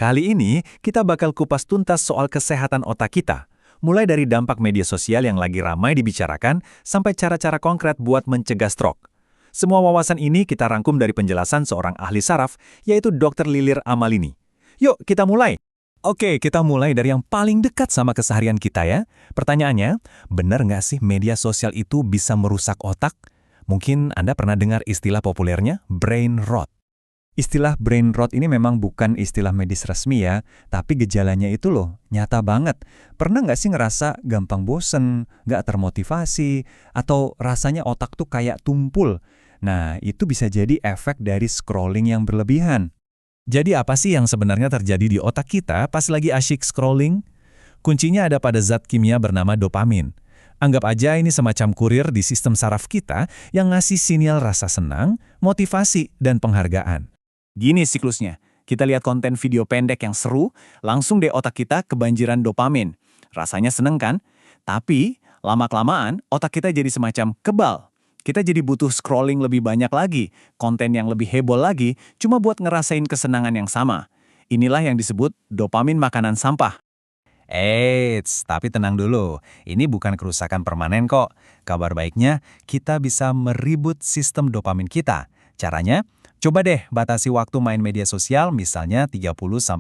Kali ini, kita bakal kupas tuntas soal kesehatan otak kita. Mulai dari dampak media sosial yang lagi ramai dibicarakan, sampai cara-cara konkret buat mencegah stroke. Semua wawasan ini kita rangkum dari penjelasan seorang ahli saraf, yaitu Dr. Lilir Amalini. Yuk, kita mulai! Oke, kita mulai dari yang paling dekat sama keseharian kita ya. Pertanyaannya, benar nggak sih media sosial itu bisa merusak otak? Mungkin Anda pernah dengar istilah populernya, brain rot. Istilah brain rot ini memang bukan istilah medis resmi ya, tapi gejalanya itu loh, nyata banget. Pernah nggak sih ngerasa gampang bosen, nggak termotivasi, atau rasanya otak tuh kayak tumpul? Nah, itu bisa jadi efek dari scrolling yang berlebihan. Jadi apa sih yang sebenarnya terjadi di otak kita pas lagi asyik scrolling? Kuncinya ada pada zat kimia bernama dopamin. Anggap aja ini semacam kurir di sistem saraf kita yang ngasih sinyal rasa senang, motivasi, dan penghargaan. Gini siklusnya, kita lihat konten video pendek yang seru, langsung deh otak kita kebanjiran dopamin. Rasanya seneng kan? Tapi, lama-kelamaan otak kita jadi semacam kebal. Kita jadi butuh scrolling lebih banyak lagi, konten yang lebih heboh lagi, cuma buat ngerasain kesenangan yang sama. Inilah yang disebut dopamin makanan sampah. Eits, tapi tenang dulu, ini bukan kerusakan permanen kok. Kabar baiknya, kita bisa meribut sistem dopamin kita. Caranya, coba deh batasi waktu main media sosial misalnya 30-60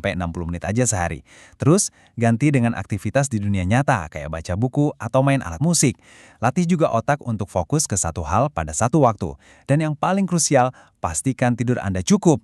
menit aja sehari. Terus ganti dengan aktivitas di dunia nyata kayak baca buku atau main alat musik. Latih juga otak untuk fokus ke satu hal pada satu waktu. Dan yang paling krusial, pastikan tidur Anda cukup.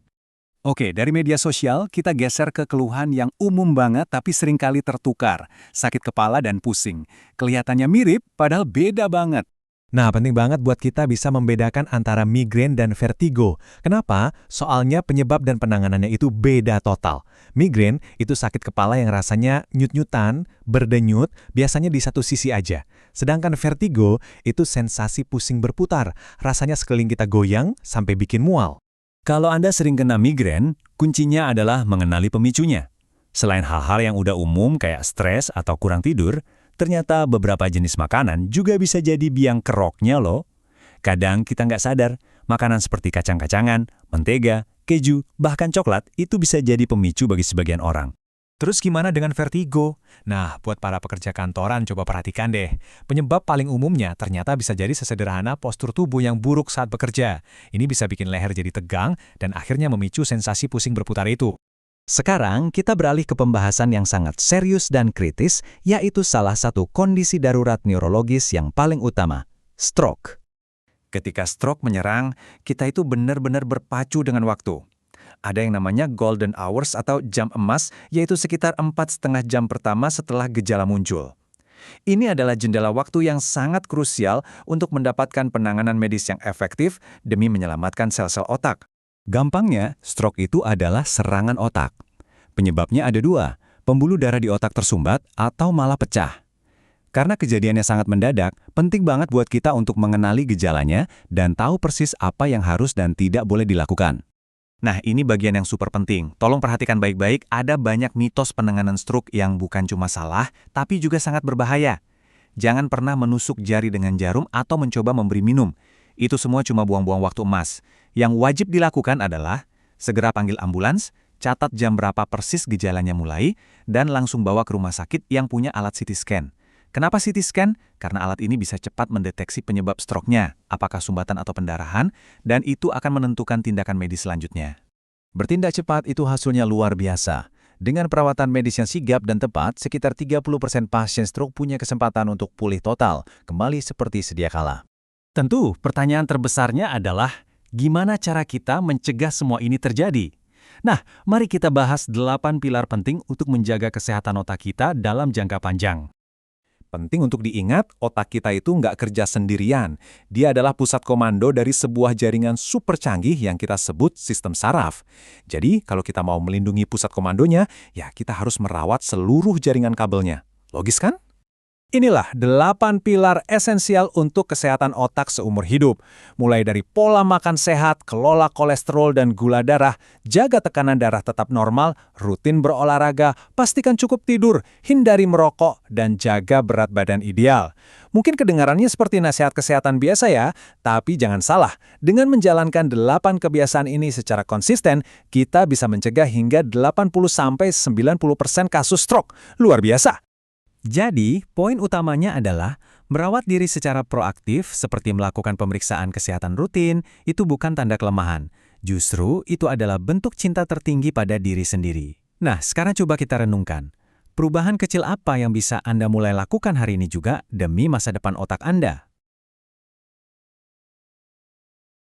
Oke, dari media sosial kita geser ke keluhan yang umum banget tapi seringkali tertukar. Sakit kepala dan pusing. Kelihatannya mirip padahal beda banget. Nah, penting banget buat kita bisa membedakan antara migrain dan vertigo. Kenapa? Soalnya penyebab dan penanganannya itu beda total. Migrain itu sakit kepala yang rasanya nyut-nyutan, berdenyut, biasanya di satu sisi aja. Sedangkan vertigo itu sensasi pusing berputar, rasanya sekeliling kita goyang sampai bikin mual. Kalau Anda sering kena migrain, kuncinya adalah mengenali pemicunya. Selain hal-hal yang udah umum kayak stres atau kurang tidur, ternyata beberapa jenis makanan juga bisa jadi biang keroknya loh. Kadang kita nggak sadar, makanan seperti kacang-kacangan, mentega, keju, bahkan coklat itu bisa jadi pemicu bagi sebagian orang. Terus gimana dengan vertigo? Nah, buat para pekerja kantoran coba perhatikan deh. Penyebab paling umumnya ternyata bisa jadi sesederhana postur tubuh yang buruk saat bekerja. Ini bisa bikin leher jadi tegang dan akhirnya memicu sensasi pusing berputar itu. Sekarang kita beralih ke pembahasan yang sangat serius dan kritis, yaitu salah satu kondisi darurat neurologis yang paling utama, stroke. Ketika stroke menyerang, kita itu benar-benar berpacu dengan waktu. Ada yang namanya golden hours atau jam emas, yaitu sekitar 4,5 jam pertama setelah gejala muncul. Ini adalah jendela waktu yang sangat krusial untuk mendapatkan penanganan medis yang efektif demi menyelamatkan sel-sel otak. Gampangnya, stroke itu adalah serangan otak. Penyebabnya ada dua, pembuluh darah di otak tersumbat atau malah pecah. Karena kejadiannya sangat mendadak, penting banget buat kita untuk mengenali gejalanya dan tahu persis apa yang harus dan tidak boleh dilakukan. Nah, ini bagian yang super penting. Tolong perhatikan baik-baik, ada banyak mitos penanganan stroke yang bukan cuma salah, tapi juga sangat berbahaya. Jangan pernah menusuk jari dengan jarum atau mencoba memberi minum. Itu semua cuma buang-buang waktu emas. Yang wajib dilakukan adalah segera panggil ambulans, catat jam berapa persis gejalanya mulai, dan langsung bawa ke rumah sakit yang punya alat CT scan. Kenapa CT scan? Karena alat ini bisa cepat mendeteksi penyebab stroke-nya, apakah sumbatan atau pendarahan, dan itu akan menentukan tindakan medis selanjutnya. Bertindak cepat itu hasilnya luar biasa. Dengan perawatan medis yang sigap dan tepat, sekitar 30% pasien stroke punya kesempatan untuk pulih total, kembali seperti sedia kala. Tentu, pertanyaan terbesarnya adalah, gimana cara kita mencegah semua ini terjadi? Nah, mari kita bahas 8 pilar penting untuk menjaga kesehatan otak kita dalam jangka panjang. Penting untuk diingat, otak kita itu nggak kerja sendirian. Dia adalah pusat komando dari sebuah jaringan super canggih yang kita sebut sistem saraf. Jadi, kalau kita mau melindungi pusat komandonya, ya kita harus merawat seluruh jaringan kabelnya. Logis kan? Inilah 8 pilar esensial untuk kesehatan otak seumur hidup. Mulai dari pola makan sehat, kelola kolesterol dan gula darah, jaga tekanan darah tetap normal, rutin berolahraga, pastikan cukup tidur, hindari merokok, dan jaga berat badan ideal. Mungkin kedengarannya seperti nasihat kesehatan biasa ya, tapi jangan salah. Dengan menjalankan 8 kebiasaan ini secara konsisten, kita bisa mencegah hingga 80-90% kasus stroke. Luar biasa! Jadi, poin utamanya adalah merawat diri secara proaktif seperti melakukan pemeriksaan kesehatan rutin, itu bukan tanda kelemahan. Justru, itu adalah bentuk cinta tertinggi pada diri sendiri. Nah, sekarang coba kita renungkan. Perubahan kecil apa yang bisa Anda mulai lakukan hari ini juga demi masa depan otak Anda?